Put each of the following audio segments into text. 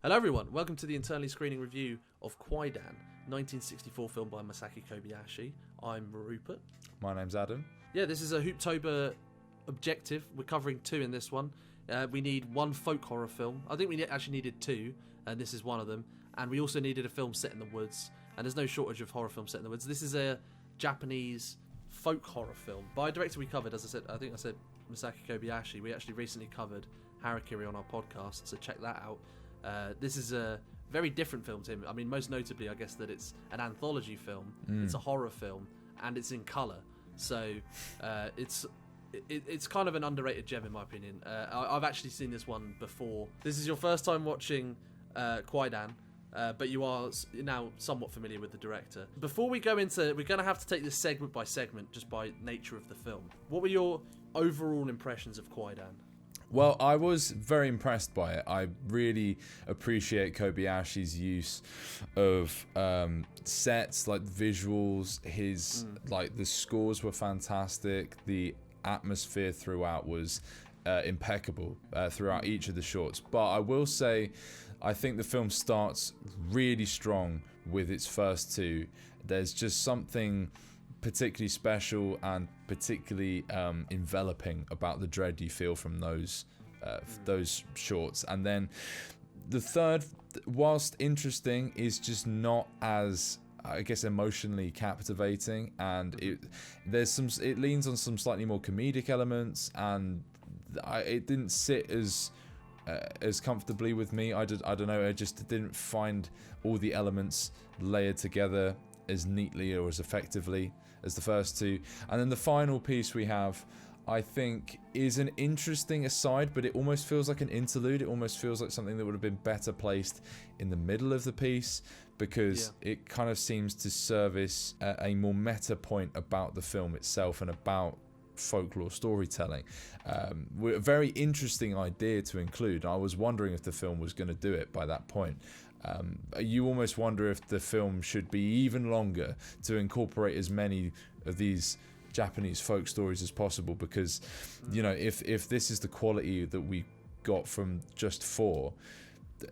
Hello everyone, welcome to the internally screening review of Kwaidan, 1964 film by Masaki Kobayashi. I'm Rupert. My name's Adam. Yeah, this is a Hooptober objective. We're covering 2 in this one. We need 1 folk horror film. I think we actually needed 2, and this is one of them. And we also needed a film set in the woods, and there's no shortage of horror films set in the woods. This is a Japanese folk horror film by a director we covered, as I said, I think I said Masaki Kobayashi. We actually recently covered Harakiri on our podcast, so check that out. This is a very different film to him. I mean, most notably, I guess that it's an anthology film. It's a horror film, and it's in colour. So it's kind of an underrated gem, in my opinion. I've actually seen this one before. This is your first time watching Kwaidan, but you are now somewhat familiar with the director. Before we go into, we're going to have to take this segment by segment, just by nature of the film. What were your overall impressions of Kwaidan? Well, I was very impressed by it. I really appreciate Kobayashi's use of sets, like visuals. His like the scores were fantastic. The atmosphere throughout was impeccable throughout each of the shorts. But I will say, I think the film starts really strong with its first 2. There's just something particularly special and particularly enveloping about the dread you feel from those shorts. And then the third, whilst interesting, is just not as, I guess, emotionally captivating, and it leans on some slightly more comedic elements, and it didn't sit as comfortably with me. I don't know, I just didn't find all the elements layered together as neatly or as effectively as the first 2. And then the final piece we have, I think, is an interesting aside, but it almost feels like an interlude. It almost feels like something that would have been better placed in the middle of the piece, because it kind of seems to service a more meta point about the film itself and about folklore storytelling. A very interesting idea to include. I was wondering if the film was going to do it by that point. You almost wonder if the film should be even longer to incorporate as many of these Japanese folk stories as possible, because you know, if this is the quality that we got from just 4,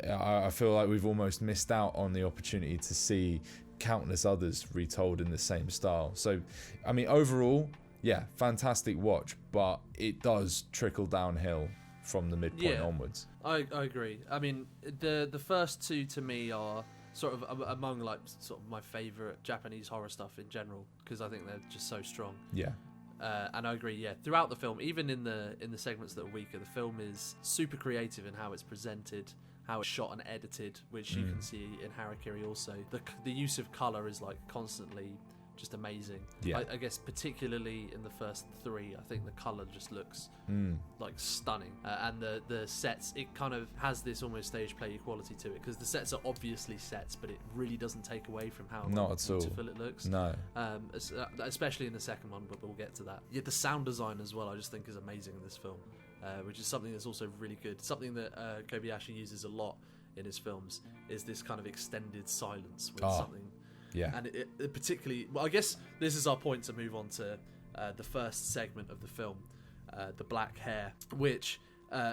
I feel like we've almost missed out on the opportunity to see countless others retold in the same style. So I mean, overall, yeah, fantastic watch, but it does trickle downhill from the midpoint onwards. I agree. I mean, the first 2 to me are sort of among like sort of my favourite Japanese horror stuff in general, because I think they're just so strong. Yeah. And I agree. Yeah, throughout the film, even in the segments that are weaker, the film is super creative in how it's presented, how it's shot and edited, which you can see in Harakiri also. The use of colour is like constantly just amazing. Yeah. I guess particularly in the first 3, I think the colour just looks like stunning, and the sets, it kind of has this almost stage play quality to it, because the sets are obviously sets, but it really doesn't take away from how beautiful it looks. No. Especially in the second one, but we'll get to that. Yeah, the sound design as well, I just think is amazing in this film, which is something that's also really good. Something that Kobayashi uses a lot in his films is this kind of extended silence with something. Yeah. And it particularly, well, I guess this is our point to move on to the first segment of the film, the black hair, which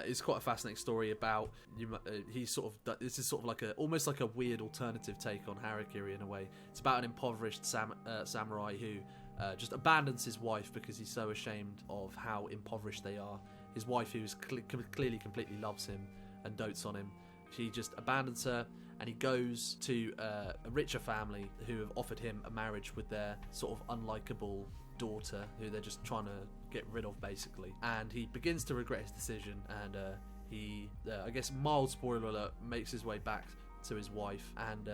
is quite a fascinating story about this is sort of like almost like a weird alternative take on Harakiri in a way. It's about an impoverished samurai who just abandons his wife because he's so ashamed of how impoverished they are. His wife, who clearly completely loves him and dotes on him, she just abandons her, and he goes to a richer family who have offered him a marriage with their sort of unlikable daughter, who they're just trying to get rid of, basically. And he begins to regret his decision, and he, I guess, mild spoiler alert, makes his way back to his wife, and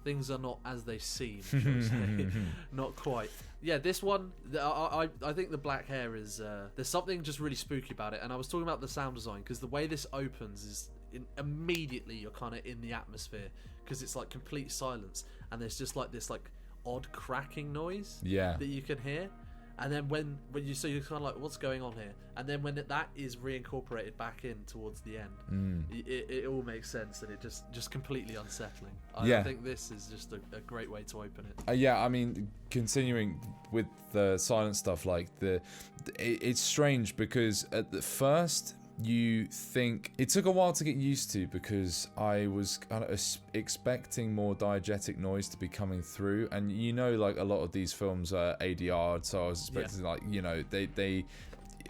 things are not as they seem, shall we say. Not quite. Yeah, this one, I think the black hair is, there's something just really spooky about it, and I was talking about the sound design, because the way this opens is, immediately you're kind of in the atmosphere, because it's like complete silence, and there's just like this like odd cracking noise that you can hear, and then when you, so you're kind of like, what's going on here, and then when that is reincorporated back in towards the end, it all makes sense, and it just completely unsettling. I think this is just a great way to open it. I mean, continuing with the silent stuff, like it's strange, because at the first you think it took a while to get used to, because I was kind of expecting more diegetic noise to be coming through, and like a lot of these films are ADR, so I was expecting like they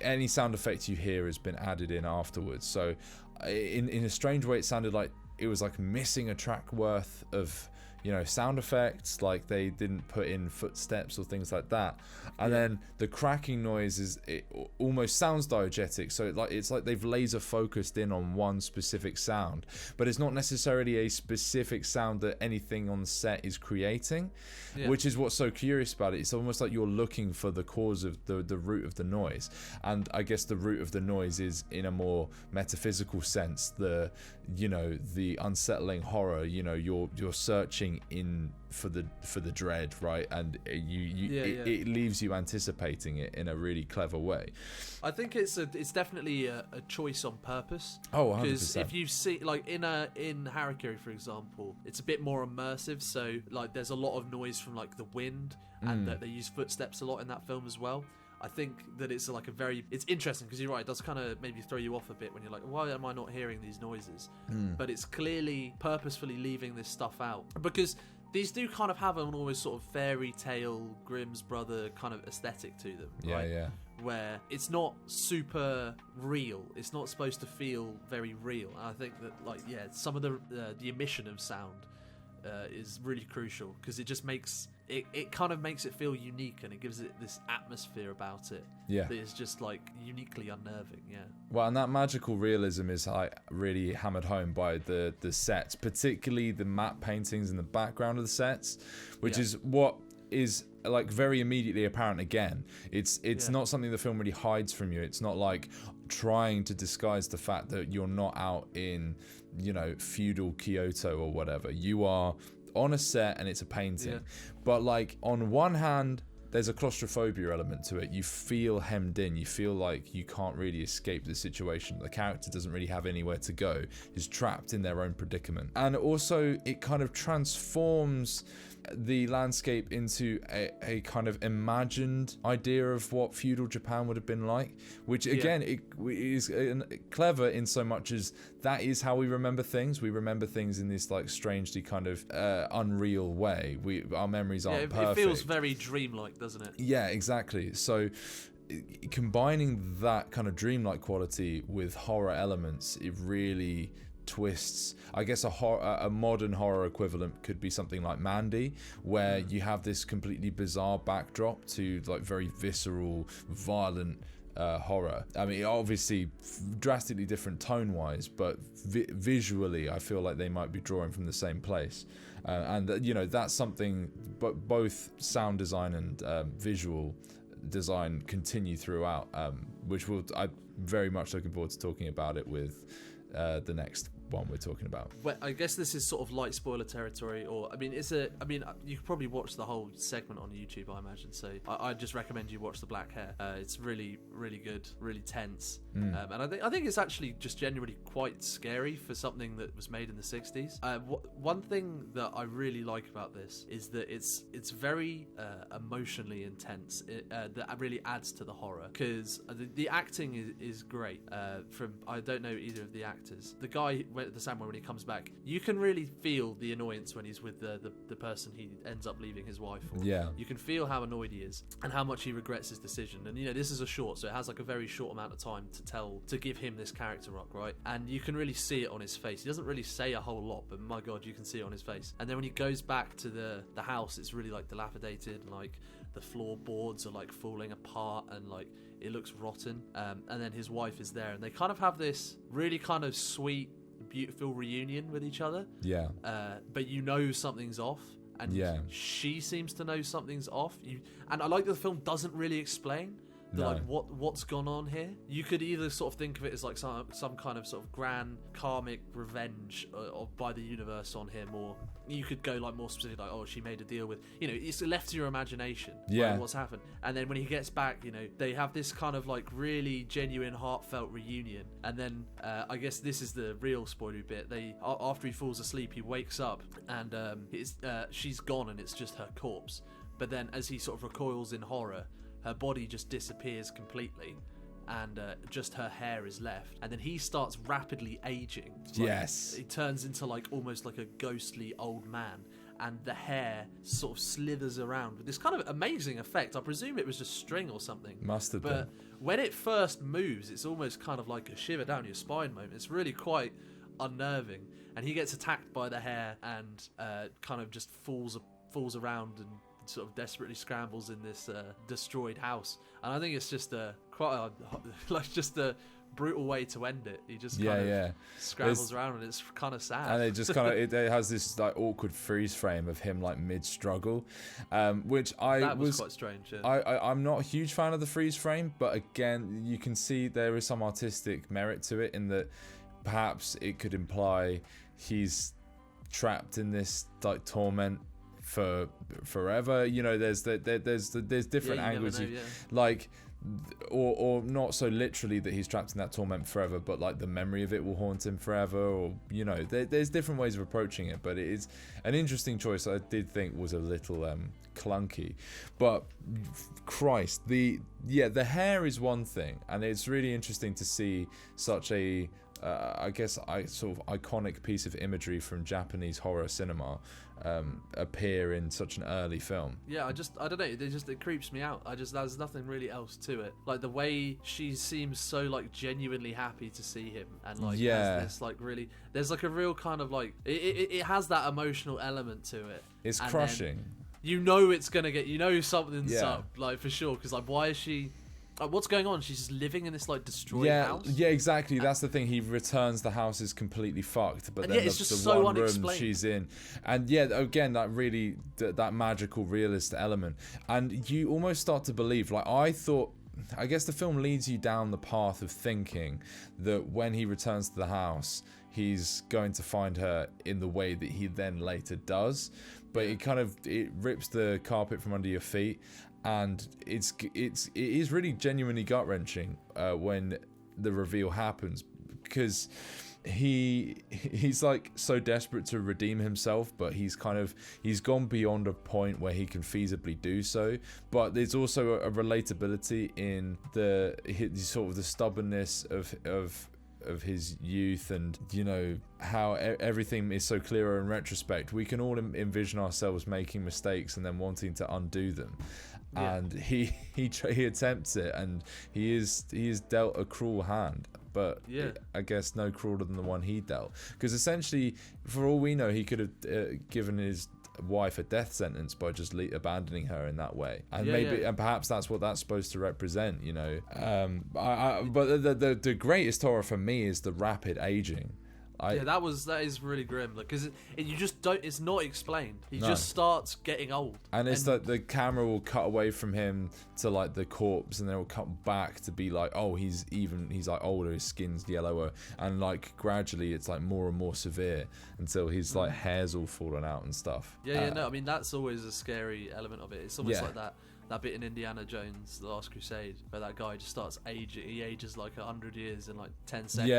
any sound effect you hear has been added in afterwards. So in a strange way, it sounded like it was like missing a track worth of sound effects, like they didn't put in footsteps or things like that. And then the cracking noise it almost sounds diegetic, so it's like they've laser focused in on one specific sound, but it's not necessarily a specific sound that anything on set is creating, which is what's so curious about it. It's almost like you're looking for the cause of the root of the noise, and I guess the root of the noise is, in a more metaphysical sense, the unsettling horror. You're searching in for the dread, right? And it leaves you anticipating it in a really clever way. I think it's definitely a choice on purpose. Oh, 100%. Because if you see, like in Harakiri, for example, it's a bit more immersive. So like there's a lot of noise from like the wind, and that they use footsteps a lot in that film as well. I think that it's like it's interesting, because you're right, it does kind of maybe throw you off a bit when you're like, why am I not hearing these noises? But it's clearly purposefully leaving this stuff out, because these do kind of have an almost sort of fairy tale, Grimm's brother kind of aesthetic to them, right? Yeah. Where it's not super real. It's not supposed to feel very real. And I think that some of the emission of sound is really crucial, because it just makes it kind of makes it feel unique, and it gives it this atmosphere about it that is just like uniquely unnerving. Well, and that magical realism is like really hammered home by the sets, particularly the matte paintings in the background of the sets, which is what is like very immediately apparent again. It's not something the film really hides from you. It's not like trying to disguise the fact that you're not out in feudal Kyoto or whatever. You are on a set and it's a painting, but like on one hand there's a claustrophobia element to it. You feel hemmed in, you feel like you can't really escape the situation. The character doesn't really have anywhere to go, is trapped in their own predicament. And also it kind of transforms the landscape into a kind of imagined idea of what feudal Japan would have been like, which again it is clever in so much as that is how we remember things. We remember things in this like strangely kind of unreal way. Our memories aren't perfect. It feels very dreamlike, doesn't it? Yeah, exactly. So combining that kind of dreamlike quality with horror elements, it really twists. I guess a modern horror equivalent could be something like Mandy, where you have this completely bizarre backdrop to like very visceral, violent horror. I mean, obviously drastically different tone-wise, but visually I feel like they might be drawing from the same place. And that's something, but both sound design and visual design continue throughout, which I'm very much looking forward to talking about it with the next one we're talking about. Well, I guess this is sort of light spoiler territory, or you could probably watch the whole segment on YouTube, I imagine. So I just recommend you watch The Black Hair. It's really, really good, really tense, and I think it's actually just genuinely quite scary for something that was made in the 60s. One thing that I really like about this is that it's very emotionally intense. That really adds to the horror, because the acting is great. I don't know either of the actors. The guy, the samurai, when he comes back, you can really feel the annoyance when he's with the person he ends up leaving his wife for. You can feel how annoyed he is and how much he regrets his decision. And this is a short, so it has like a very short amount of time to give him this character arc, right? And you can really see it on his face. He doesn't really say a whole lot, but my god, you can see it on his face. And then when he goes back to the house, it's really like dilapidated, and like the floorboards are like falling apart, and like it looks rotten. And then his wife is there, and they kind of have this really kind of sweet, beautiful reunion with each other. But something's off, and she seems to know something's off. And I like that the film doesn't really explain like what's gone on here. You could either sort of think of it as like some kind of sort of grand karmic revenge by the universe on him, or you could go like more specific, like, oh, she made a deal with, it's left to your imagination what's happened. And then when he gets back, they have this kind of like really genuine, heartfelt reunion. And then I guess this is the real spoilery bit. After he falls asleep, he wakes up, and she's gone, and it's just her corpse. But then as he sort of recoils in horror, her body just disappears completely, and just her hair is left, and then he starts rapidly aging. Yes. He turns into like almost like a ghostly old man, and the hair sort of slithers around with this kind of amazing effect. I presume it was just string or something. Must have But when it first moves, it's almost kind of like a shiver down your spine moment. It's really quite unnerving. And he gets attacked by the hair and kind of just falls around and sort of desperately scrambles in this destroyed house. And I think it's just just a brutal way to end it. He just kind of scrambles around, and it's kind of sad. And it just kind of it has this like awkward freeze frame of him like mid struggle, which that was quite strange. Yeah. I'm not a huge fan of the freeze frame, but again, you can see there is some artistic merit to it in that perhaps it could imply he's trapped in this like torment for forever. You know, there's different angles. Like, or not so literally that he's trapped in that torment forever, but like the memory of it will haunt him forever, or you know, there's different ways of approaching it. But it is an interesting choice. I did think was a little clunky, but Christ, the hair is one thing, and it's really interesting to see such a I guess sort of iconic piece of imagery from Japanese horror cinema appear in such an early film. Yeah, I don't know. It creeps me out. There's nothing really else to it. Like the way she seems so like genuinely happy to see him, and like has this like really, there's like a real kind of like it has that emotional element to it. It's crushing. You know it's gonna get. You know something's up, like for sure. Because like, why is she? What's going on? She's just living in this like destroyed house. Yeah, exactly. That's the thing. He returns, the house is completely fucked, but then it's just the so one room unexplained. she's in, and again that really that magical realist element, and you almost start to believe. Like I guess the film leads you down the path of thinking that when he returns to the house, he's going to find her in the way that he then later does, but it rips the carpet from under your feet. And it is really genuinely gut-wrenching when the reveal happens, because he's like so desperate to redeem himself, but he's gone beyond a point where he can feasibly do so. But there's also a relatability in the sort of the stubbornness of his youth, and you know how everything is so clearer in retrospect. We can all envision ourselves making mistakes and then wanting to undo them. Yeah. And he attempts it, and he is dealt a cruel hand, but I guess no crueler than the one he dealt, because essentially, for all we know, he could have given his wife a death sentence by just abandoning her in that way, and and perhaps that's what that's supposed to represent, you know. But the greatest horror for me is the rapid aging. That is really grim, because you just don't. It's not explained. He just starts getting old, and it's like the camera will cut away from him to like the corpse, and then it will cut back to be like, oh, he's like older, his skin's yellower, and like gradually it's like more and more severe until his like hair's all fallen out and stuff. I mean that's always a scary element of it. It's almost like that bit in Indiana Jones, The Last Crusade, where that guy just starts aging. He ages like 100 years in like 10 seconds.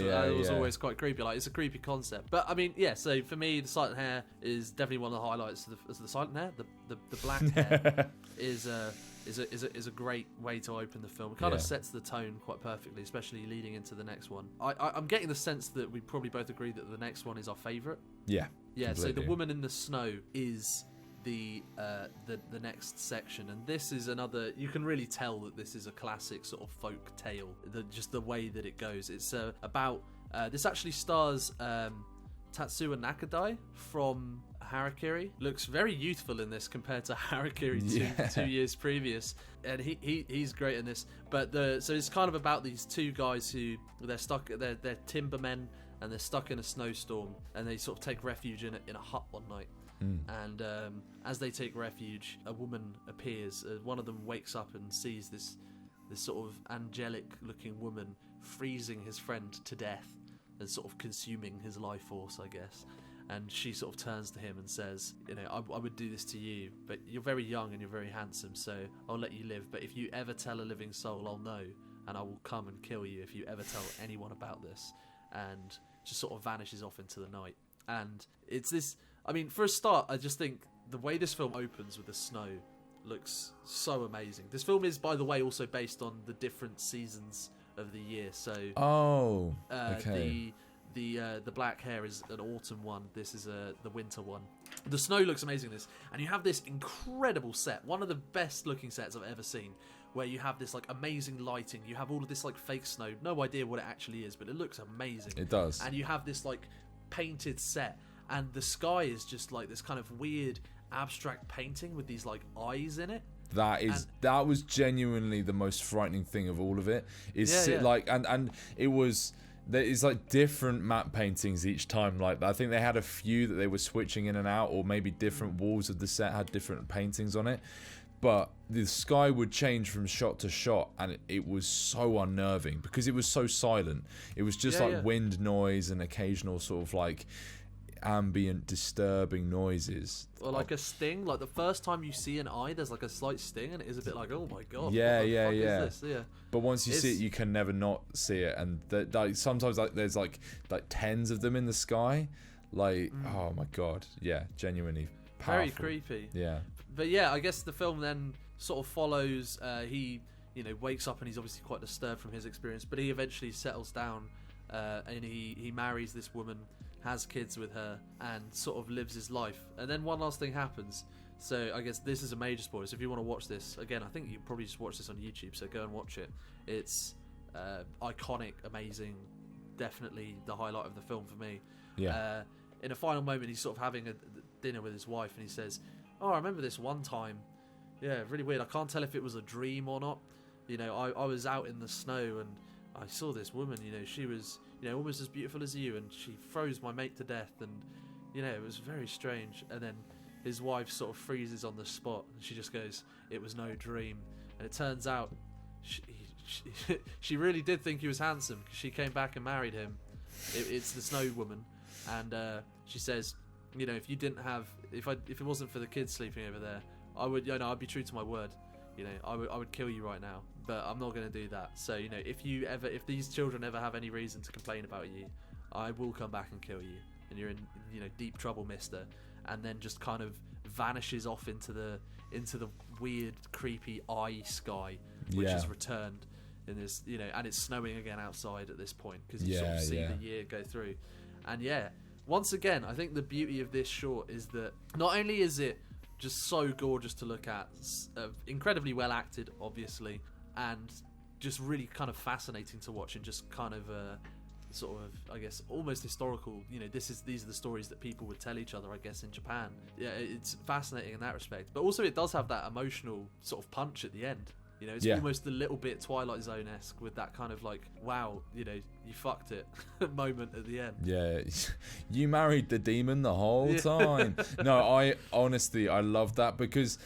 It was always quite creepy. Like, it's a creepy concept. But I mean, so for me, the silent hair is definitely one of the highlights. The silent hair, the black hair is a great way to open the film. It kind of sets the tone quite perfectly, especially leading into the next one. I'm getting the sense that we probably both agree that the next one is our favourite. Yeah. So The Woman in the Snow is the next section, and this is another. You can really tell that this is a classic sort of folk tale. Just the way that it goes. It's about this actually stars Tatsuya Nakadai from Harakiri. Looks very youthful in this compared to Harakiri 2 years previous, and he's great in this. But so it's kind of about these two guys who they're timbermen, and they're stuck in a snowstorm, and they sort of take refuge in a hut one night. And as they take refuge, a woman appears. One of them wakes up and sees this sort of angelic-looking woman freezing his friend to death and sort of consuming his life force, I guess. And she sort of turns to him and says, you know, I would do this to you, but you're very young and you're very handsome, so I'll let you live. But if you ever tell a living soul, I'll know, and I will come and kill you if you ever tell anyone about this. And just sort of vanishes off into the night. And it's this... I mean, for a start, I just think the way this film opens with the snow, looks so amazing. This film is, by the way, also based on the different seasons of the year. So okay. The black hair is an autumn one. This is the winter one. The snow looks amazing in this, and you have this incredible set, one of the best looking sets I've ever seen, where you have this like amazing lighting. You have all of this like fake snow, no idea what it actually is, but it looks amazing. It does. And you have this like painted set, and the sky is just like this kind of weird abstract painting with these like eyes in it. That was genuinely the most frightening thing of all of it. Like, and it was. There is like different matte paintings each time. Like, I think they had a few that they were switching in and out, or maybe different walls of the set had different paintings on it. But the sky would change from shot to shot, and it was so unnerving because it was so silent. It was just wind noise and occasional sort of like ambient disturbing noises, or like a sting. Like the first time you see an eye, there's like a slight sting, and it is a bit like, oh my god, yeah. Is this? But once you see it, you can never not see it, and like sometimes like there's like tens of them in the sky, like oh my god, yeah, genuinely powerful. Very creepy. Yeah, but yeah, I guess the film then sort of follows. He wakes up and he's obviously quite disturbed from his experience, but he eventually settles down, and he marries this woman, has kids with her, and sort of lives his life. And then one last thing happens. So I guess this is a major spoiler. So if you want to watch this, again, I think you probably just watch this on YouTube, so go and watch it. It's iconic, amazing, definitely the highlight of the film for me. Yeah. In a final moment, he's sort of having a dinner with his wife, and he says, oh, I remember this one time. Yeah, really weird. I can't tell if it was a dream or not. I was out in the snow, and I saw this woman, she was almost as beautiful as you, and she froze my mate to death, and it was very strange. And then his wife sort of freezes on the spot, and she just goes, it was no dream. And it turns out she really did think he was handsome, because she came back and married him. It's the snow woman, and she says, if you didn't have, if it wasn't for the kids sleeping over there, I'd be true to my word. I would kill you right now, but I'm not going to do that. So if these children ever have any reason to complain about you, I will come back and kill you, and you're in deep trouble, mister. And then just kind of vanishes off into the weird creepy eye sky, which is returned in this, and it's snowing again outside at this point, because you sort of see the year go through. And once again, I think the beauty of this short is that not only is it just so gorgeous to look at, incredibly well acted, obviously, and just really kind of fascinating to watch, and just kind of sort of, I guess, almost historical. These are the stories that people would tell each other, I guess, in Japan. Yeah, it's fascinating in that respect, but also it does have that emotional sort of punch at the end. It's almost a little bit Twilight Zone-esque, with that kind of like, wow, you fucked it moment at the end. Yeah, you married the demon the whole time. No, I love that, because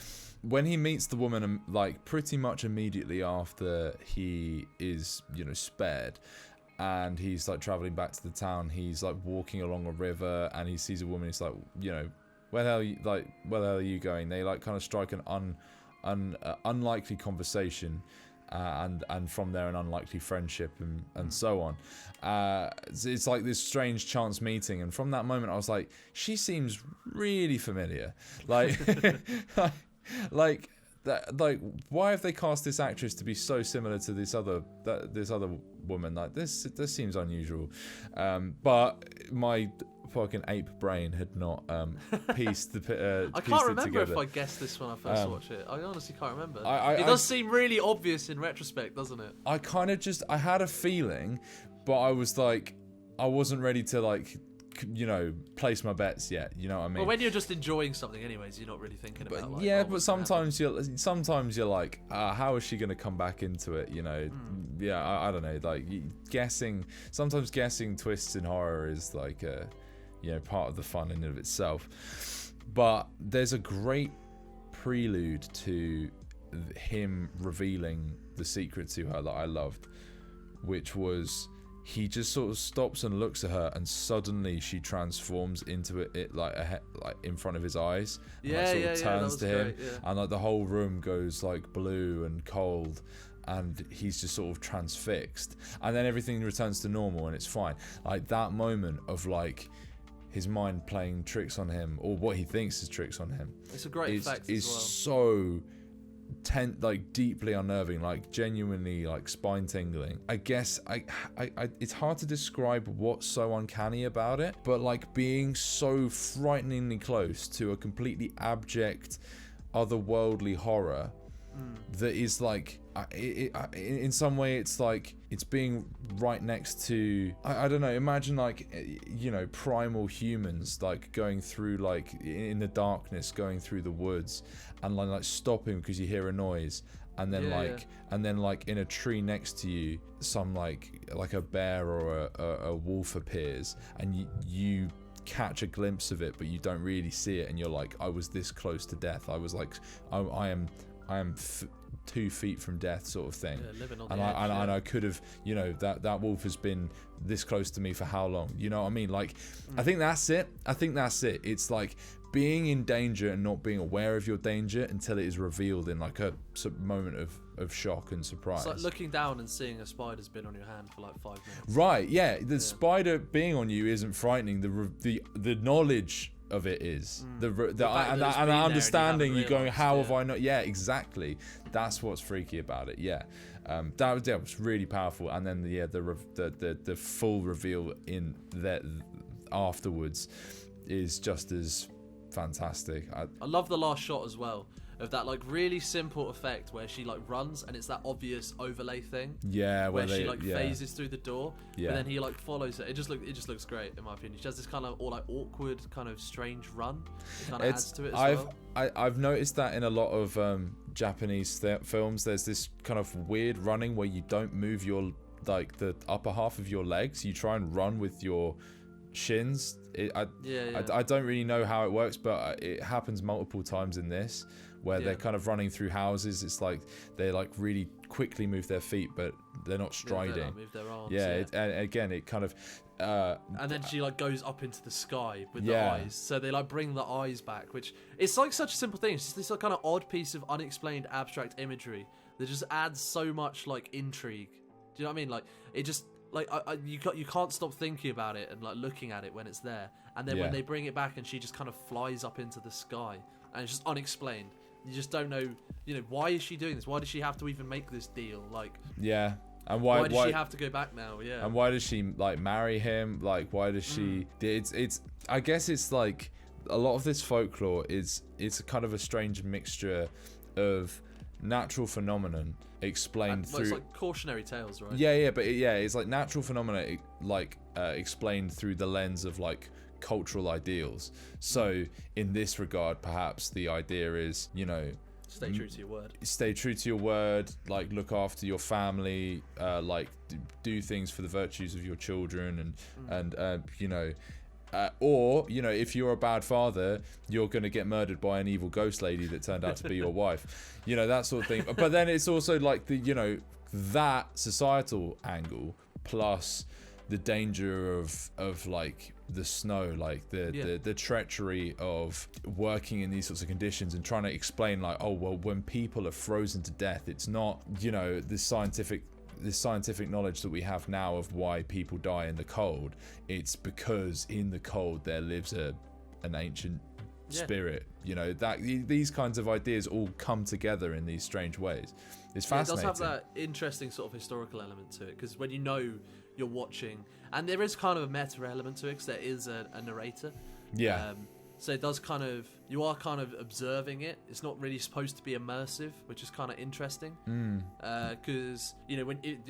when he meets the woman, like pretty much immediately after he is, spared, and he's like traveling back to the town, he's like walking along a river, and he sees a woman. He's like, where the hell are you going? They like kind of strike an unlikely conversation, and from there an unlikely friendship, and so on. It's like this strange chance meeting, and from that moment I was like, she seems really familiar. Like, why have they cast this actress to be so similar to this other woman? Like, this seems unusual. But my fucking ape brain had not pieced the I can't remember if together. I guessed this when I first watched it. I honestly can't remember. It does seem really obvious in retrospect, doesn't it? I kind of I had a feeling, but I was like, I wasn't ready to like, place my bets yet. You know what I mean? Well, when you're just enjoying something anyways, you're not really thinking about like, but sometimes you're like, how is she going to come back into it? I don't know, like sometimes guessing twists in horror is like part of the fun in and of itself. But there's a great prelude to him revealing the secret to her that I loved, which was, he just sort of stops and looks at her, and suddenly she transforms into it like in front of his eyes, and turns to him, and like the whole room goes like blue and cold, and he's just sort of transfixed, and then everything returns to normal, and it's fine. Like that moment of like his mind playing tricks on him, or what he thinks is tricks on him, it's a great effect is as well. So like deeply unnerving, like genuinely like spine tingling. I guess I it's hard to describe what's so uncanny about it, but like being so frighteningly close to a completely abject otherworldly horror that is like in some way it's like it's being right next to I don't know, imagine like, you know, primal humans like going through like in the darkness, going through the woods and like stopping because you hear a noise, and then and then like in a tree next to you some like a bear or a wolf appears, and you catch a glimpse of it but you don't really see it, and you're like, I was this close to death. I was like, I am 2 feet from death, sort of thing. Living on and the edge, and I could have, you know, that wolf has been this close to me for how long? You know what I mean? Like, I think that's it. It's like being in danger and not being aware of your danger until it is revealed in like a moment of shock and surprise. It's like looking down and seeing a spider's been on your hand for like 5 minutes. Right? Yeah. The spider being on you isn't frightening. The knowledge of it is and understanding you going, how have I not? Yeah, exactly. That's what's freaky about it. Yeah, that was really powerful. And then the full reveal in that afterwards is just as fantastic. I love the last shot as well, of that like really simple effect where she like runs and it's that obvious overlay thing. Yeah, where she like phases through the door, yeah, but then he like follows her. It just looks great in my opinion. She has this kind of awkward kind of strange run. It kind of adds to it as well. I've noticed that in a lot of Japanese films, there's this kind of weird running where you don't move your like the upper half of your legs. You try and run with your shins. I don't really know how it works, but it happens multiple times in this, where they're kind of running through houses. It's like they like really quickly move their feet, but they're not striding. They like move their arms. And again, it kind of. And then she like goes up into the sky with the eyes, so they like bring the eyes back, which it's like such a simple thing. It's just this like, kind of odd piece of unexplained abstract imagery that just adds so much like intrigue. Do you know what I mean? Like it just. Like you can't stop thinking about it and like looking at it when it's there, and then when they bring it back and she just kind of flies up into the sky and it's just unexplained. You just don't know, you know, why is she doing this? Why does she have to even make this deal? Like, and why does she have to go back now? Yeah, and why does she like marry him? Like, why does she? It's I guess it's like a lot of this folklore it's kind of a strange mixture of natural phenomenon explained through. It's like cautionary tales, right? But it's like natural phenomena like explained through the lens of like cultural ideals. So in this regard, perhaps the idea is, you know, stay true to your word. Stay true to your word. Like look after your family. Like do things for the virtues of your children, and you know. Or, you know, if you're a bad father, you're going to get murdered by an evil ghost lady that turned out to be your wife. You know, that sort of thing. But then it's also like the, you know, that societal angle plus the danger of like the snow, like the treachery of working in these sorts of conditions and trying to explain like, oh, well, when people are frozen to death, it's not, you know, this scientific knowledge that we have now of why people die in the cold. It's because in the cold there lives an ancient spirit. You know, that these kinds of ideas all come together in these strange ways. It's fascinating. It does have that interesting sort of historical element to it, because when you know you're watching, and there is kind of a meta element to it because there is a narrator. So it does kind of, you are kind of observing it. It's not really supposed to be immersive, which is kind of interesting. Because, you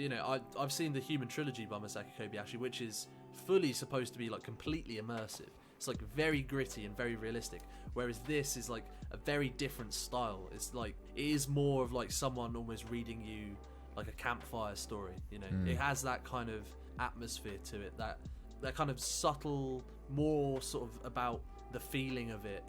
know, I've seen the Human Trilogy by Masaki Kobayashi, which is fully supposed to be like completely immersive. It's like very gritty and very realistic. Whereas this is like a very different style. It's like, it is more of like someone almost reading you like a campfire story, you know. It has that kind of atmosphere to it, that kind of subtle, more sort of about the feeling of it.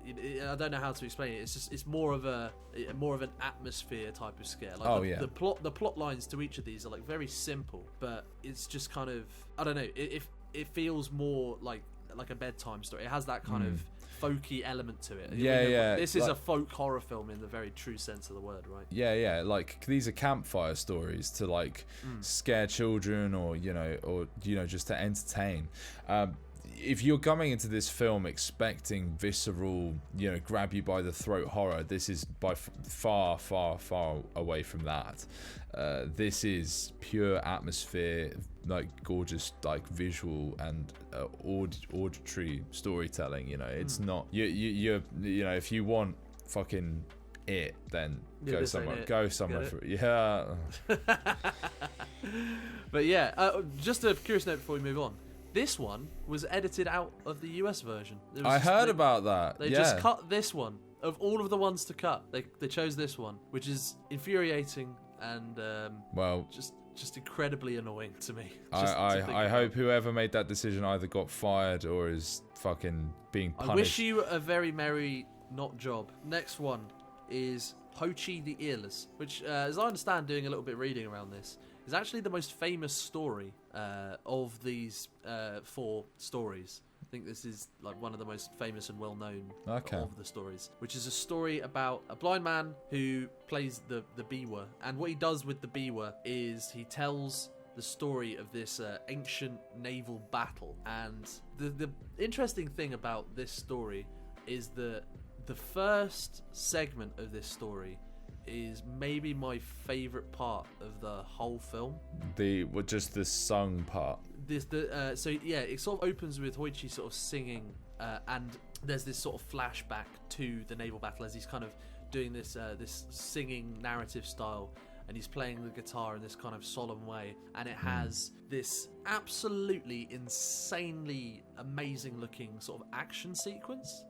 I don't know how to explain it. It's more of an atmosphere type of scare. Like the plot lines to each of these are like very simple, but it's just kind of, I don't know. It feels more like a bedtime story. It has that kind of folky element to it. This is a folk horror film in the very true sense of the word, right? Like these are campfire stories to like scare children, or you know just to entertain. if you're coming into this film expecting visceral, grab you by the throat horror, this is by far, far, far away from that. This is pure atmosphere, like gorgeous, like visual and auditory storytelling. It's not you if you want fucking it, then go somewhere. Go somewhere for it. Yeah. But yeah, just a curious note before we move on. This one was edited out of the US version. I heard about that. They just cut this one. Of all of the ones to cut, they chose this one, which is infuriating and just incredibly annoying to me. I hope whoever made that decision either got fired or is fucking being punished. I wish you a very merry not job. Next one is Hoichi the Earless, which, as I understand, doing a little bit of reading around this, is actually the most famous story of these 4 stories. I think this is like one of the most famous and well-known of the stories, which is a story about a blind man who plays the biwa, and what he does with the biwa is he tells the story of this ancient naval battle. And the interesting thing about this story is that the first segment of this story is maybe my favourite part of the whole film. Just the sung part. So it sort of opens with Hoichi sort of singing, and there's this sort of flashback to the naval battle as he's kind of doing this singing narrative style, and he's playing the guitar in this kind of solemn way, and it has this absolutely insanely amazing looking sort of action sequence.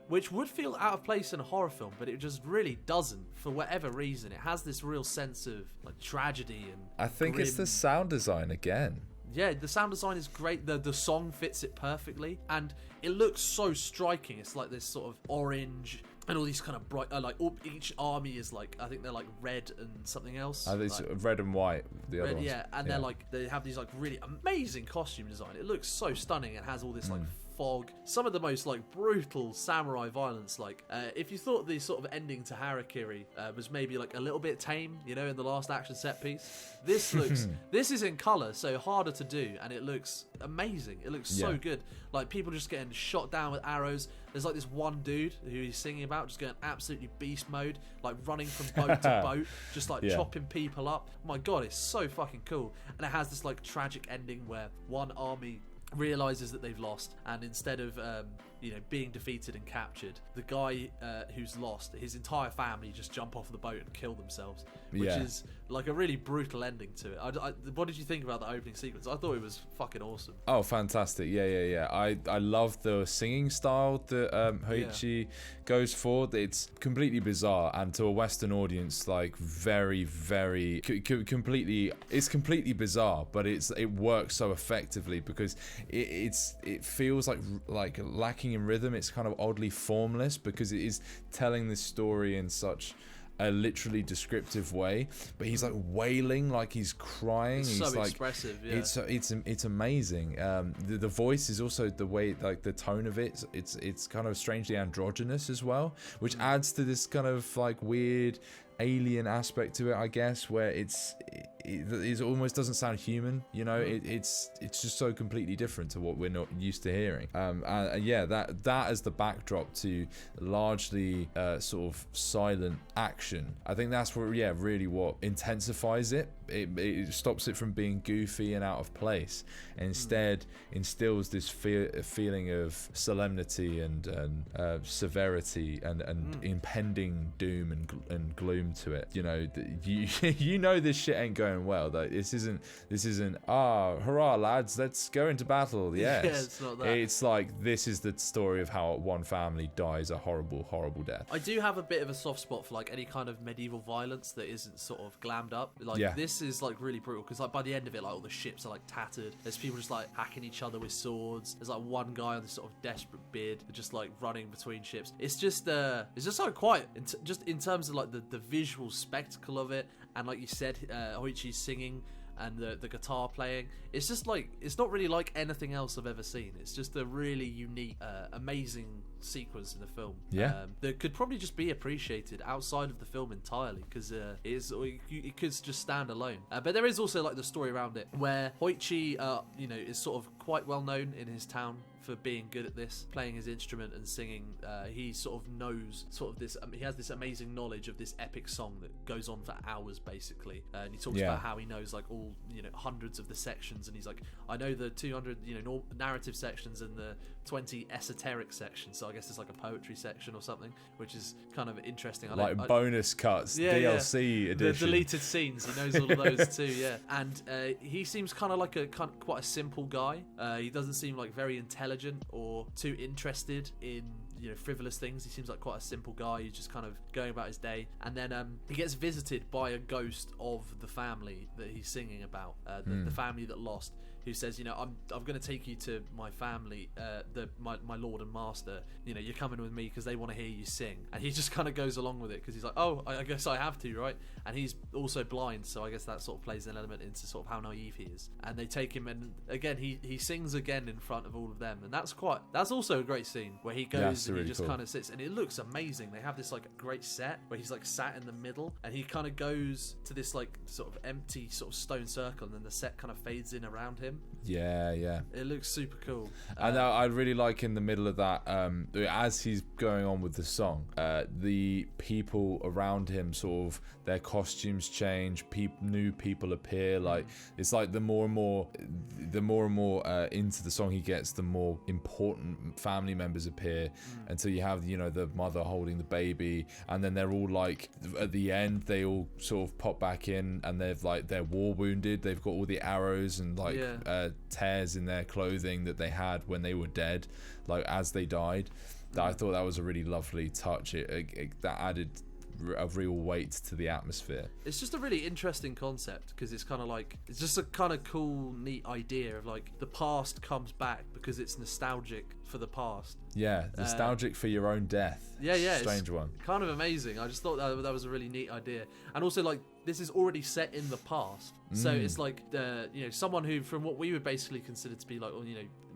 Which would feel out of place in a horror film, but it just really doesn't for whatever reason. It has this real sense of like tragedy and I think grim. It's the sound design again. Yeah, the sound design is great. The song fits it perfectly, and it looks so striking. It's like this sort of orange and all these kind of bright, each army is like, I think they're like red and something else. It's like, red and white. The other ones. Yeah, and they're like, they have these like really amazing costume design. It looks so stunning. It has all this like fog, some of the most like brutal samurai violence. Like if you thought the sort of ending to Harakiri was maybe like a little bit tame, in the last action set piece, this looks this is in color, so harder to do, and it looks amazing. It looks so good. Like people just getting shot down with arrows. There's like this one dude who he's singing about just going absolutely beast mode, like running from boat to boat, just like chopping people up. Oh my god, it's so fucking cool. And it has this like tragic ending where one army realizes that they've lost, and instead of being defeated and captured, the guy who's lost, his entire family just jump off the boat and kill themselves, which is like a really brutal ending to it. What did you think about the opening sequence? I thought it was fucking awesome. Oh, fantastic. Yeah. I love the singing style that Hoichi goes for. It's completely bizarre, and to a Western audience, like very, very completely, it's completely bizarre, but it works so effectively because it feels like lacking in rhythm. It's kind of oddly formless because it is telling this story in such a literally descriptive way, but he's like wailing, like he's crying. It's he's so like expressive. It's amazing. The voice is also the way, like the tone of it. It's kind of strangely androgynous as well, which adds to this kind of like weird alien aspect to it, I guess, where it almost doesn't sound human. It's just so completely different to what we're not used to hearing. That as the backdrop to largely sort of silent action, I think that's what really what intensifies it. It stops it from being goofy and out of place, and instead instills this feeling of solemnity and severity and impending doom and gloom to it. This shit ain't going well. That this isn't hurrah lads, let's go into battle. Yes. It's not that. It's like this is the story of how one family dies a horrible death. I do have a bit of a soft spot for like any kind of medieval violence that isn't sort of glammed up. This is like really brutal because like by the end of it, like all the ships are like tattered. There's people just like hacking each other with swords. There's like one guy on this sort of desperate bid just like running between ships. It's just like quite just in terms of like the visual spectacle of it, and like you said, Hoichi's singing and the guitar playing. It's just like, it's not really like anything else I've ever seen. It's just a really unique, amazing sequence in the film. That could probably just be appreciated outside of the film entirely, because it could just stand alone. But there is also like the story around it, where Hoichi, is sort of quite well known in his town for being good at this, playing his instrument and singing. He sort of knows this. He has this amazing knowledge of this epic song that goes on for hours, basically. And he talks about how he knows like all hundreds of the sections, and he's like, I know the 200 narrative sections and the 20 esoteric sections. So I guess it's like a poetry section or something, which is kind of interesting. Bonus cuts, DLC edition, the deleted scenes. He knows all of those too. Yeah, and he seems kind of like quite a simple guy. He doesn't seem like very intelligent or too interested in frivolous things. He seems like quite a simple guy who's just kind of going about his day. And then he gets visited by a ghost of the family that he's singing about, the family that lost, who says, I'm going to take you to my family, my lord and master. You're coming with me because they want to hear you sing. And he just kind of goes along with it because he's like, oh, I guess I have to, right? And he's also blind, so I guess that sort of plays an element into sort of how naive he is. And they take him, and again he sings again in front of all of them, and that's also a great scene where he goes and he just kind of sits, and it looks amazing. They have this like great set where he's like sat in the middle, and he kind of goes to this like sort of empty sort of stone circle, and then the set kind of fades in around him. It looks super cool. And I really like in the middle of that, as he's going on with the song, the people around him sort of, their costumes change, new people appear. Like it's like the more and more into the song he gets, the more important family members appear, until you have the mother holding the baby, and then they're all like, at the end they all sort of pop back in, and they're war wounded. They've got all the arrows and tears in their clothing that they had when they were dead, like as they died. I thought that was a really lovely touch. That added a real weight to the atmosphere. It's just a really interesting concept, because it's kind of like, it's just a kind of cool, neat idea of like the past comes back because it's nostalgic for the past. Nostalgic for your own death. Strange one. Kind of amazing. I just thought that was a really neat idea. And also, like, this is already set in the past, so it's like someone who, from what we would basically consider to be like,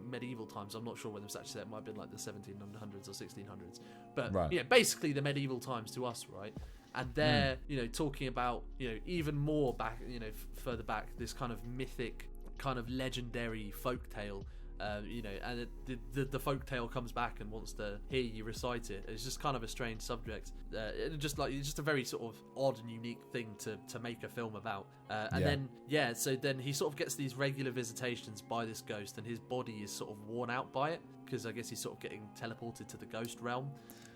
medieval times. I'm not sure when it was actually set. It might have been like the 1700s or 1600s, but basically the medieval times to us, right? And they're talking about even more back, further back, this kind of mythic, kind of legendary folktale. And the folktale comes back and wants to hear you recite it. It's just kind of a strange subject. It's just a very sort of odd and unique thing to make a film about. So then he sort of gets these regular visitations by this ghost, and his body is sort of worn out by it, because I guess he's sort of getting teleported to the ghost realm.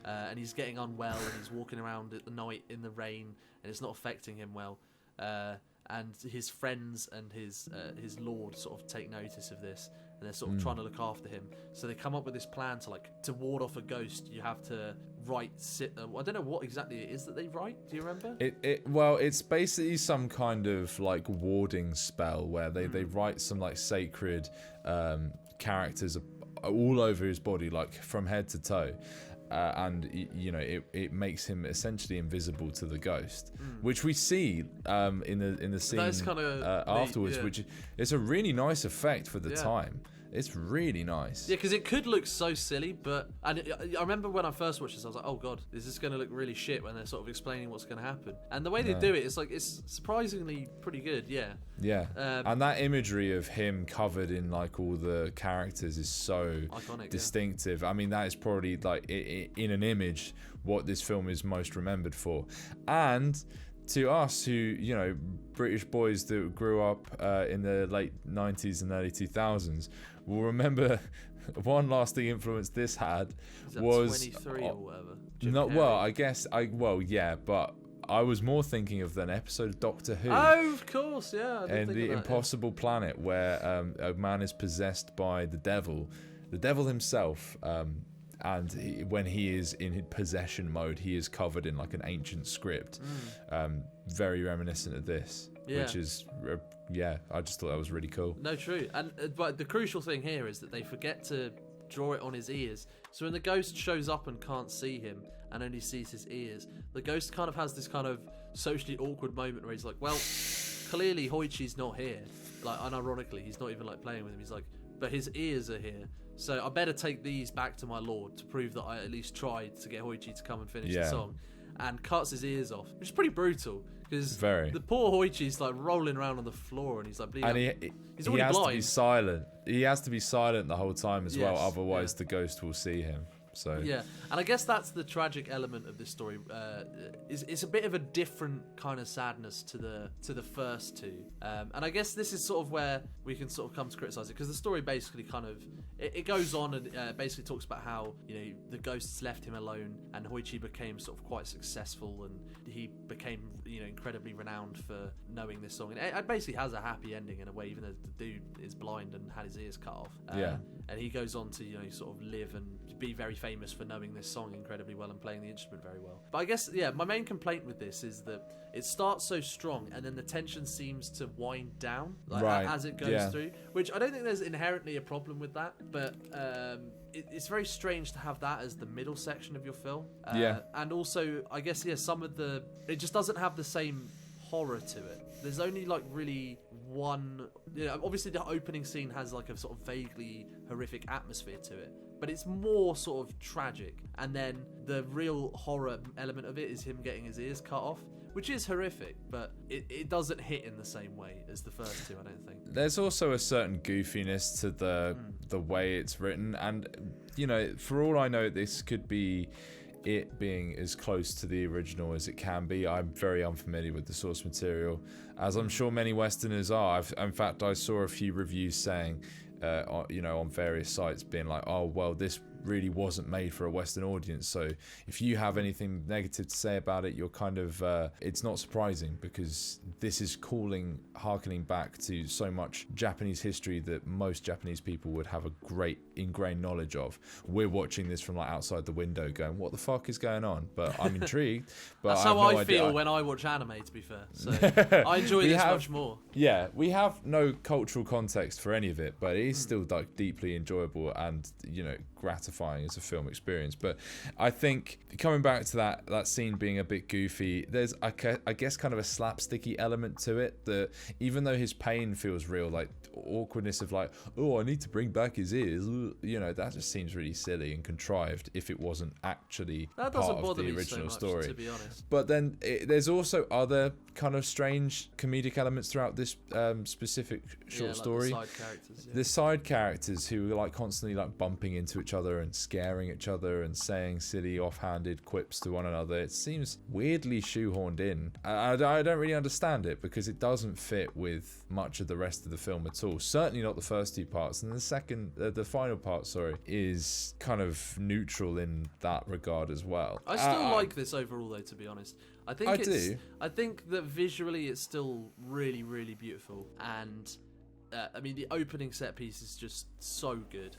And he's getting unwell, and he's walking around at the night in the rain, and it's not affecting him well. And his friends and his lord sort of take notice of this, and they're sort of trying to look after him. So they come up with this plan to ward off a ghost. You have to I don't know what exactly it is that they write. Do you remember? It's basically some kind of like warding spell where they write some like sacred characters all over his body, like from head to toe. And it makes him essentially invisible to the ghost, which we see in the scene afterwards, which is a really nice effect for the time. It's really nice. Yeah, because it could look so silly, I remember when I first watched this, I was like, oh god, is this going to look really shit when they're sort of explaining what's going to happen? And the way they do it, it's surprisingly pretty good. And that imagery of him covered in like all the characters is so iconic, distinctive. I mean, that is probably like in an image what this film is most remembered for. And to us who, British boys that grew up in the late 90s and early 2000s, will remember one lasting influence this had was 23 or whatever. But I was more thinking of an episode of Doctor Who. Oh, of course, yeah. And the Impossible Planet, where a man is possessed by the devil himself. And when he is in possession mode, he is covered in like an ancient script, very reminiscent of this, which is, I just thought that was really cool. No, true. And but the crucial thing here is that they forget to draw it on his ears. So when the ghost shows up and can't see him and only sees his ears, the ghost kind of has this kind of socially awkward moment where he's like, well, clearly Hoichi's not here. Like, unironically, he's not even like playing with him. He's like, but his ears are here. So I better take these back to my lord to prove that I at least tried to get Hoichi to come and finish the song. And cuts his ears off, which is pretty brutal. Because the poor Hoichi's like rolling around on the floor and he's like bleeding. And he's he already has blind. to be silent. He has to be silent the whole time as well. Otherwise, the ghost will see him. So yeah, and I guess that's the tragic element of this story. It's a bit of a different kind of sadness to the first two, and I guess this is sort of where we can sort of come to criticize it, because the story basically kind of it goes on and basically talks about how, you know, the ghosts left him alone and Hoichi became sort of quite successful and he became, you know, incredibly renowned for knowing this song, and it basically has a happy ending in a way, even though the dude is blind and had his ears cut off. And he goes on to, you know, sort of live and be very famous for knowing this song incredibly well and playing the instrument very well. But I guess, my main complaint with this is that it starts so strong and then the tension seems to wind down as it goes through, which I don't think there's inherently a problem with that, but it's very strange to have that as the middle section of your film. And also, I guess, some of it just doesn't have the same horror to it. There's only like really one, obviously the opening scene has like a sort of vaguely horrific atmosphere to it, but it's more sort of tragic, and then the real horror element of it is him getting his ears cut off, which is horrific, but it doesn't hit in the same way as the first two, I don't think. There's also a certain goofiness to the way it's written, and, you know, for all I know, this could be it being as close to the original as it can be. I'm very unfamiliar with the source material, as I'm sure many Westerners are. In fact, I saw a few reviews saying, on various sites, being like, oh, well, this really wasn't made for a Western audience, so if you have anything negative to say about it, you're kind of it's not surprising, because this is harkening back to so much Japanese history that most Japanese people would have a great ingrained knowledge of. We're watching this from like outside the window going, what the fuck is going on? But I'm intrigued. But that's how I feel when I watch anime, to be fair, so I enjoy this much more. We have no cultural context for any of it, but it is still like deeply enjoyable and, you know, gratifying as a film experience. But I think coming back to that scene being a bit goofy, there's I guess kind of a slapsticky element to it, that even though his pain feels real, like awkwardness of like, oh, I need to bring back his ears, you know, that just seems really silly and contrived if it wasn't actually part of the original story, to be honest. But then there's also other kind of strange comedic elements throughout this specific short story. The side characters who are like constantly like bumping into each other and scaring each other and saying silly offhanded quips to one another. It seems weirdly shoehorned in. I don't really understand it, because it doesn't fit with much of the rest of the film at all. Certainly not the first two parts, and the final part, is kind of neutral in that regard as well. I still like this overall, though, to be honest. I think that visually it's still really, really beautiful, and I mean, the opening set piece is just so good.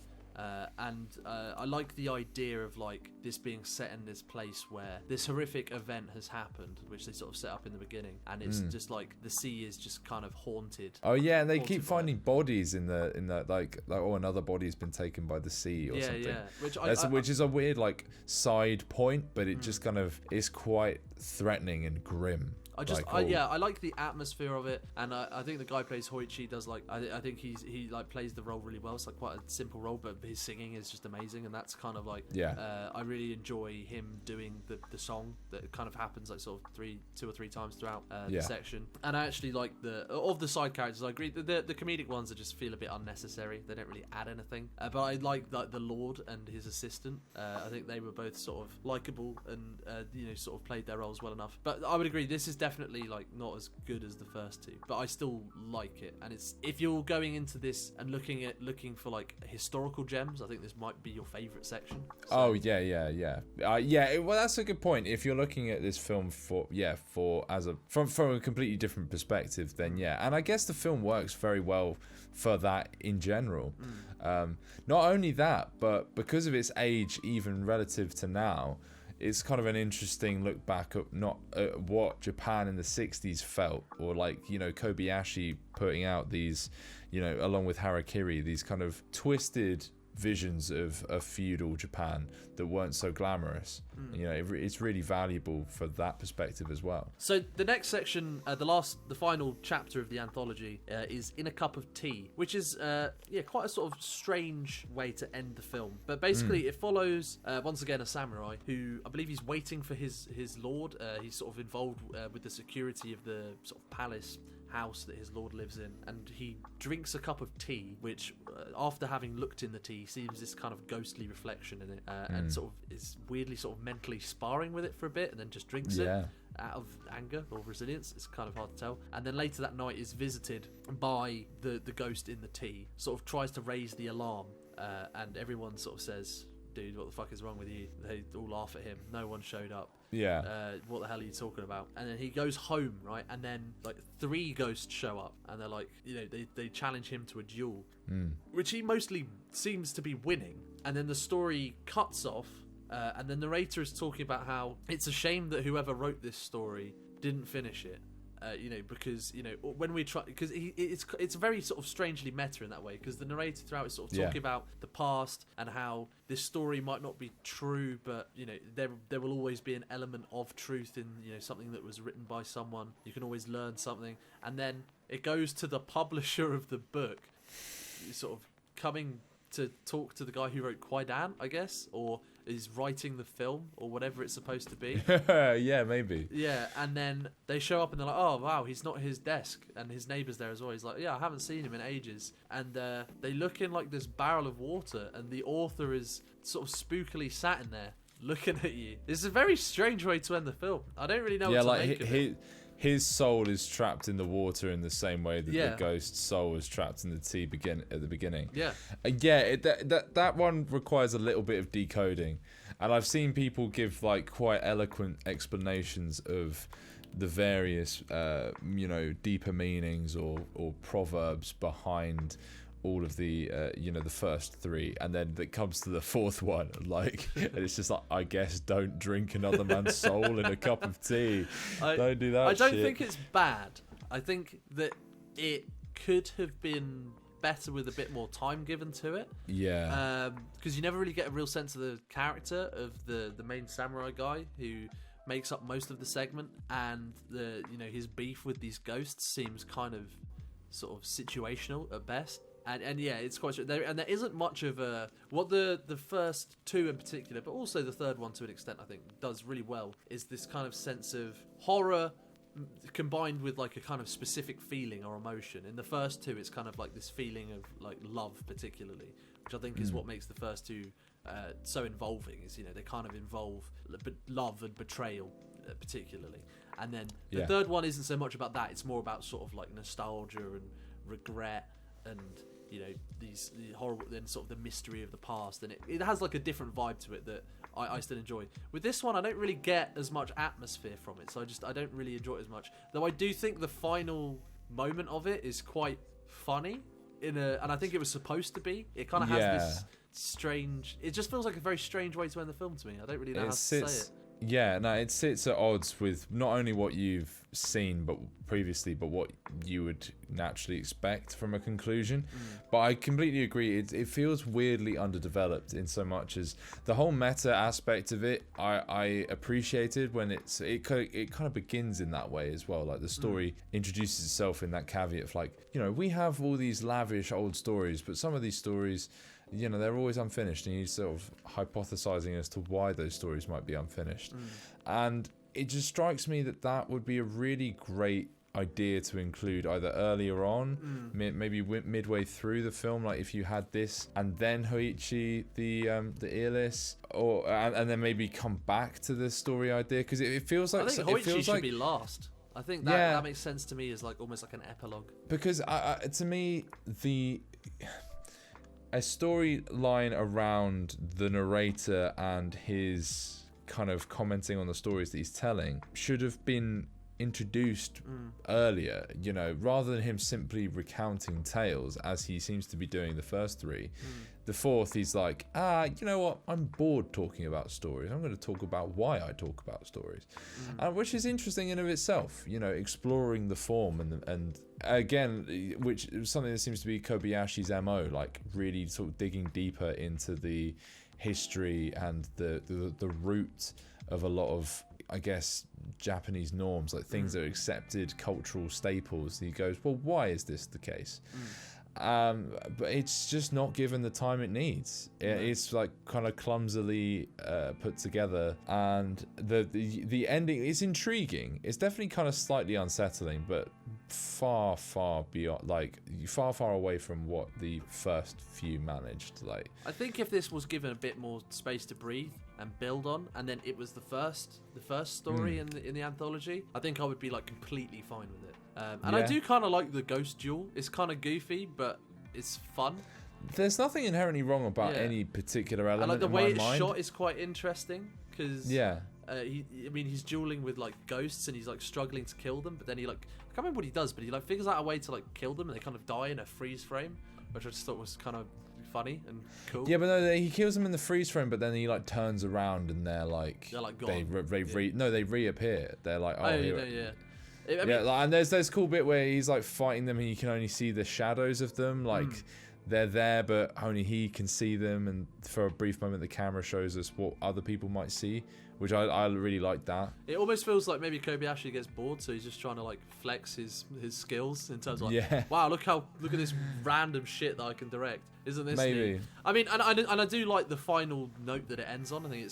And I like the idea of like this being set in this place where this horrific event has happened, which they sort of set up in the beginning, and it's just like the sea is just kind of haunted. Oh yeah, and they keep finding bodies in the like oh, another body's been taken by the sea or something. Yeah, which is a weird like side point, but it just kind of is quite threatening and grim. I like the atmosphere of it, and I think the guy who plays Hoichi does like I think he like plays the role really well. It's like quite a simple role, but his singing is just amazing, and that's kind of like I really enjoy him doing the song that kind of happens like sort of two or three times throughout the section. And I actually like of the side characters. I agree the comedic ones that just feel a bit unnecessary. They don't really add anything. But I like the Lord and his assistant. I think they were both sort of likable and sort of played their roles well enough. But I would agree, this is definitely like not as good as the first two, but I still like it. And it's, if you're going into this and looking for like historical gems, I think this might be your favorite section. So. Oh yeah. Well, that's a good point. If you're looking at this film from a completely different perspective, then yeah. And I guess the film works very well for that in general. Not only that, but because of its age, even relative to now, it's kind of an interesting look back at what Japan in the 60s felt, or like, Kobayashi putting out these, along with Harakiri, these kind of twisted visions of feudal Japan that weren't so glamorous. You know, it's really valuable for that perspective as well. So the next section, the final chapter of the anthology, is In a Cup of Tea, which is quite a sort of strange way to end the film. But basically, it follows once again a samurai who, I believe, he's waiting for his lord. He's sort of involved with the security of the sort of palace house that his lord lives in, and he drinks a cup of tea, which after having looked in the tea seems this kind of ghostly reflection in it, and sort of is weirdly sort of mentally sparring with it for a bit, and then just drinks it out of anger or resilience. It's kind of hard to tell. And then later that night is visited by the ghost in the tea, sort of tries to raise the alarm, and everyone sort of says, dude, what the fuck is wrong with you? They all laugh at him. No one showed up. What the hell are you talking about? And then he goes home, right? And then like 3 ghosts show up, and they're like, you know, they challenge him to a duel, which he mostly seems to be winning. And then the story cuts off, and the narrator is talking about how it's a shame that whoever wrote this story didn't finish it. You know, because, you know, when we try, because it's very sort of strangely meta in that way, because the narrator throughout is sort of talking about the past and how this story might not be true, but, you know, there will always be an element of truth in, you know, something that was written by someone. You can always learn something. And then it goes to the publisher of the book, sort of coming to talk to the guy who wrote Kwaidan, I guess, or is writing the film, or whatever it's supposed to be. Yeah, maybe. Yeah, and then they show up and they're like, oh, wow, he's not at his desk, and his neighbour's there as well. He's like, yeah, I haven't seen him in ages. And they look in like this barrel of water, and the author is sort of spookily sat in there looking at you. It's a very strange way to end the film. I don't really know what to make of it. His soul is trapped in the water in the same way that the ghost's soul was trapped in the tea at the beginning. That one requires a little bit of decoding, and I've seen people give like quite eloquent explanations of the various you know, deeper meanings or proverbs behind all of the you know, the first 3, and then it comes to the 4th one, like, and it's just like, I guess don't drink another man's soul in a cup of tea. Don't do that. I don't think it's bad. I think that it could have been better with a bit more time given to it. Because you never really get a real sense of the character of the main samurai guy who makes up most of the segment, and the, you know, his beef with these ghosts seems kind of sort of situational at best. And yeah, it's quite true. There isn't much of a, what the first 2 in particular, but also the 3rd one to an extent, I think does really well, is this kind of sense of horror combined with like a kind of specific feeling or emotion. In the first 2, it's kind of like this feeling of like love particularly, which I think is what makes the first 2 so involving. Is, you know, they kind of involve love and betrayal particularly. And then the 3rd one isn't so much about that. It's more about sort of like nostalgia and regret, and, you know, the horrible, then sort of the mystery of the past, and it has like a different vibe to it that I still enjoy. With this one, I don't really get as much atmosphere from it, so I don't really enjoy it as much. Though I do think the final moment of it is quite funny and I think it was supposed to be. It kind of has this strange. It just feels like a very strange way to end the film to me. I don't really know how to say it. Yeah, no, it sits at odds with not only what you've seen but previously, but what you would naturally expect from a conclusion. But I completely agree. It feels weirdly underdeveloped in so much as the whole meta aspect of it. I appreciated when it kind of begins in that way as well. Like the story introduces itself in that caveat of like, you know, we have all these lavish old stories, but some of these stories, you know, they're always unfinished, and you're sort of hypothesizing as to why those stories might be unfinished. And it just strikes me that would be a really great idea to include either earlier on, maybe midway through the film, like if you had this and then Hoichi the earless, or and then maybe come back to the story idea, because it feels like I think Hoichi should be last. I think that makes sense to me as like almost like an epilogue, because to me a storyline around the narrator and his kind of commenting on the stories that he's telling should have been introduced earlier, you know, rather than him simply recounting tales as he seems to be doing the first three. The fourth, he's like, you know what, I'm bored talking about stories, I'm going to talk about why I talk about stories. Which is interesting in of itself, you know, exploring the form and again, which is something that seems to be Kobayashi's MO, like really sort of digging deeper into the history and the root of a lot of, I guess, Japanese norms, like things that are accepted cultural staples. He goes, well, why is this the case? But it's just not given the time it needs. It's like kind of clumsily put together, and the ending is intriguing. It's definitely kind of slightly unsettling, but far beyond, like far away from what the first few managed. Like, I think if this was given a bit more space to breathe and build on, and then it was the first story in the anthology, I think I would be like completely fine with it. And I do kind of like the ghost duel. It's kind of goofy, but it's fun. There's nothing inherently wrong about any particular element. And like the in way my it's mind. shot is quite interesting because he's dueling with like ghosts and he's like struggling to kill them, but then he like, I can't remember what he does, but he like figures out a way to like kill them and they kind of die in a freeze frame, which I just thought was kind of funny and cool. Yeah, but no, he kills them in the freeze frame, but then he like turns around and they're like gone. They reappear. They're like, and there's cool bit where he's like fighting them and you can only see the shadows of them, like they're there but only he can see them, and for a brief moment the camera shows us what other people might see, which I really like that. It almost feels like maybe Kobayashi gets bored, so he's just trying to like flex his skills in terms of like, wow, look at this random shit that I can direct. Isn't this maybe neat? I mean, and I do like the final note that it ends on. I think it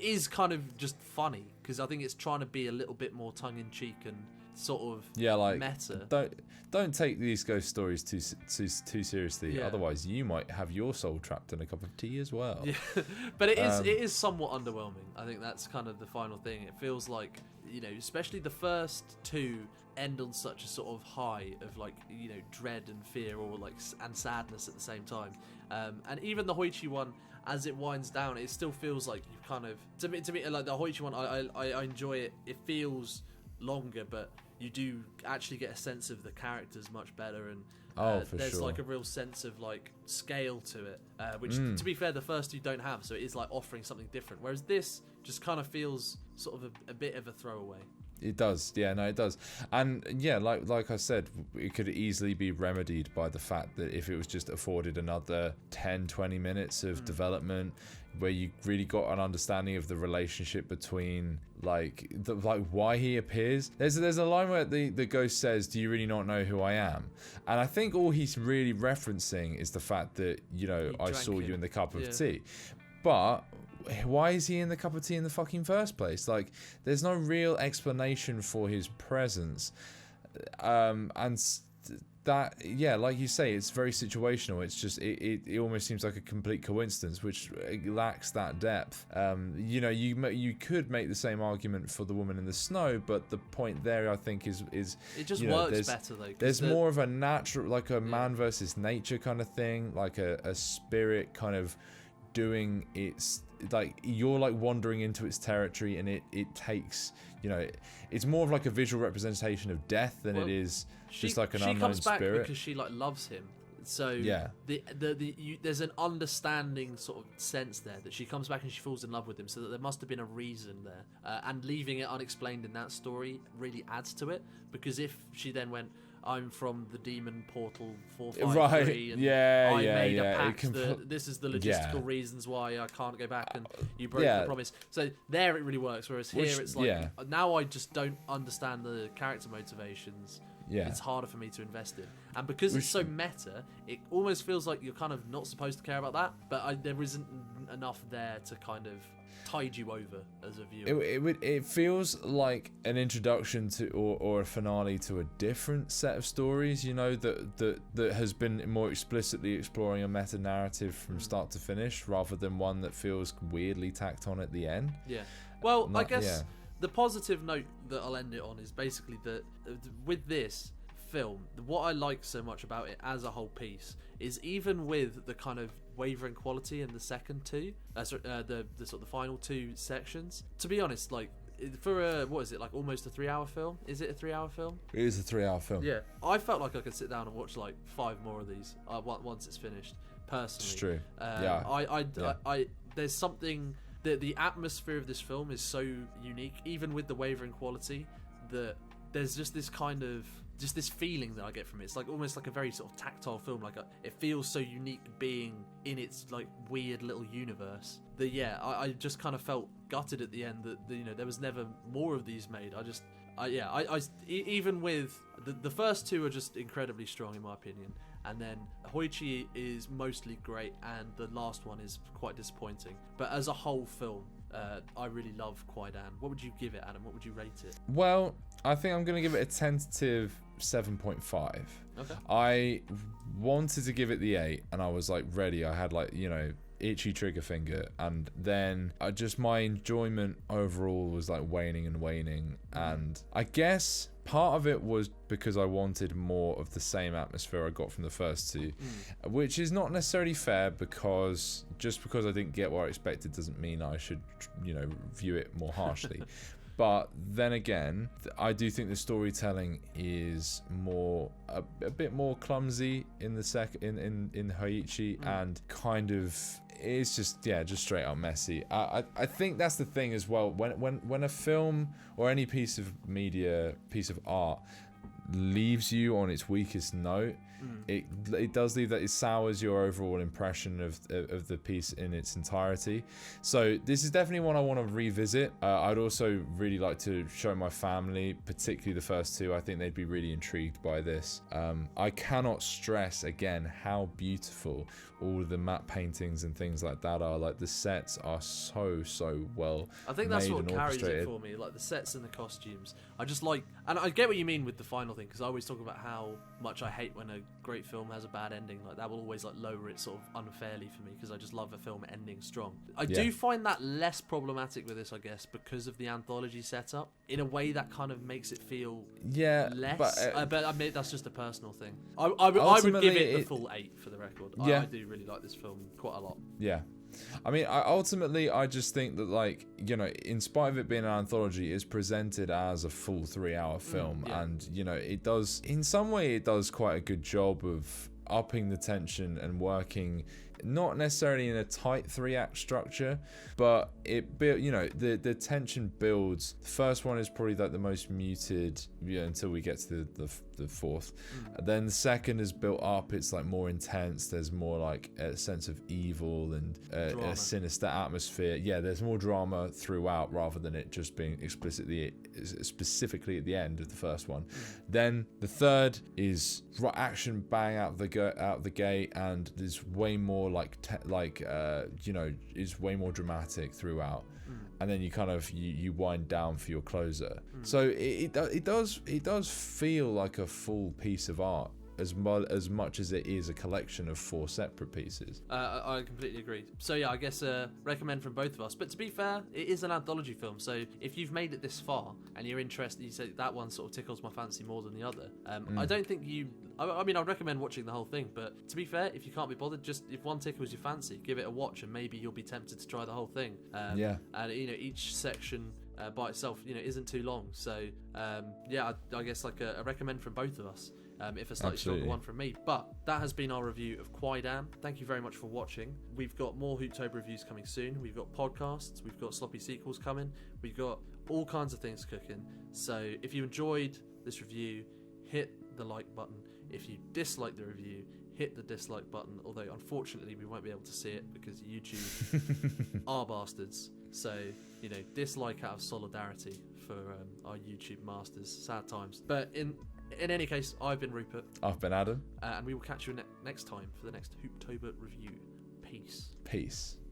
is kind of just funny because I think it's trying to be a little bit more tongue in cheek and sort of like meta. Don't take these ghost stories too seriously. Otherwise, you might have your soul trapped in a cup of tea as well. Yeah. But it is somewhat underwhelming. I think that's kind of the final thing. It feels like, you know, especially the first two end on such a sort of high of like, you know, dread and fear or like and sadness at the same time. And even the Hoichi one, as it winds down, it still feels like you kind of to me like the Hoichi one. I enjoy it. It feels longer, but you do actually get a sense of the characters much better, and there's like a real sense of like scale to it, which to be fair the first two don't have, so it is like offering something different, whereas this just kind of feels sort of a bit of a throwaway. It does, it does. And yeah, like I said, it could easily be remedied by the fact that if it was just afforded another 10-20 minutes of development where you really got an understanding of the relationship between like why he appears. There's a line where the ghost says, "Do you really not know who I am?" And I think all he's really referencing is the fact that, you know, I saw you in the cup of tea. But why is he in the cup of tea in the fucking first place? Like, there's no real explanation for his presence, and that, like you say, it's very situational. It's just it almost seems like a complete coincidence, which lacks that depth. You know, you could make the same argument for the woman in the snow, but the point there, I think, is it just works better though. There's more of a natural, like a man versus nature kind of thing, like a spirit kind of doing its, like, you're like wandering into its territory, and it takes, you know, it's more of like a visual representation of death than it is just like an unknown spirit. She comes back because she like loves him, so there's an understanding sort of sense there that she comes back and she falls in love with him, so that there must have been a reason there, and leaving it unexplained in that story really adds to it, because if she then went, I'm from the demon portal 453, and I made a pact that this is the logistical reasons why I can't go back, and you broke the promise. So there it really works, whereas here it's like, now I just don't understand the character motivations. It's harder for me to invest in. And because it's so meta, it almost feels like you're kind of not supposed to care about that, but there isn't enough there to kind of tide you over as a viewer. It feels like an introduction to or a finale to a different set of stories, you know, that has been more explicitly exploring a meta narrative from start to finish, rather than one that feels weirdly tacked on at the end. Well, I guess the positive note that I'll end it on is basically that with this film, what I like so much about it as a whole piece is, even with the kind of wavering quality in the second two, the sort of the final two sections, to be honest, like, for a, what is it, like almost a 3-hour film? Is it a 3-hour film? It is a 3-hour film. Yeah, I felt like I could sit down and watch like 5 more of these once it's finished. Personally, It's true. I there's something that the atmosphere of this film is so unique, even with the wavering quality, that there's just this kind of this feeling that I get from it. It's like almost like a very sort of tactile film. Like it feels so unique being in its like weird little universe. That I just kind of felt gutted at the end that there was never more of these made. Even with the first 2 are just incredibly strong in my opinion, and then Hoichi is mostly great, and the last one is quite disappointing. But as a whole film, I really love Kwaidan. What would you give it, Adam? What would you rate it? Well, I think I'm going to give it a tentative 7.5. Okay. I wanted to give it the 8, and I was like ready. I had like, itchy trigger finger, and then my enjoyment overall was like waning, and I guess part of it was because I wanted more of the same atmosphere I got from the first 2, which is not necessarily fair, because just because I didn't get what I expected doesn't mean I should view it more harshly. But then again, I do think the storytelling is a bit more clumsy in the in Hoichi, and kind of it's just straight up messy. I think that's the thing as well. When a film or any piece of media, piece of art leaves you on its weakest note, it does leave that. It sours your overall impression of the piece in its entirety. So this is definitely one I want to revisit. I'd also really like to show my family, particularly the first 2. I think they'd be really intrigued by this. I cannot stress again how beautiful all of the matte paintings and things like that are. Like the sets are so well. I think that's what carries it for me, like the sets and the costumes. I just like, and I get what you mean with the final thing, because I always talk about how much I hate when a great film has a bad ending. Like that will always like lower it sort of unfairly for me, because I just love a film ending strong. I do find that less problematic with this, I guess, because of the anthology setup. In a way, that kind of makes it feel less. But I mean, that's just a personal thing. I would give it the full 8 for the record. I do really like this film quite a lot. Yeah. I mean, I just think that, like, in spite of it being an anthology, it's presented as a full 3-hour film, and it does, in some way, it does quite a good job of upping the tension and working not necessarily in a tight 3-act structure, but the tension builds. The first one is probably like the most muted, until we get to the fourth. Then the second is built up. It's like more intense. There's more like a sense of evil and a sinister atmosphere. Yeah, there's more drama throughout, rather than it just being specifically at the end of the first one. Then the third is action bang out the gate, and there's way more is way more dramatic throughout. And then you kind of you wind down for your closer. So it does feel like a full piece of art, as much as it is a collection of 4 separate pieces. I completely agree. So I guess recommend from both of us. But to be fair, it is an anthology film. So if you've made it this far and you're interested, you say that one sort of tickles my fancy more than the other. I don't think I mean, I'd recommend watching the whole thing. But to be fair, if you can't be bothered, just if one tickles your fancy, give it a watch, and maybe you'll be tempted to try the whole thing. And each section by itself, isn't too long. So I guess like a recommend from both of us. If a slightly stronger one from me. But that has been our review of Kwaidan. Thank you very much for watching. We've got more Hooptober reviews coming soon. We've got podcasts. We've got sloppy sequels coming. We've got all kinds of things cooking. So if you enjoyed this review, hit the like button. If you dislike the review, hit the dislike button. Although, unfortunately, we won't be able to see it because YouTube are bastards. So, dislike out of solidarity for our YouTube masters. Sad times. But in any case, I've been Rupert. I've been Adam. And we will catch you next time for the next Hooptober review. Peace.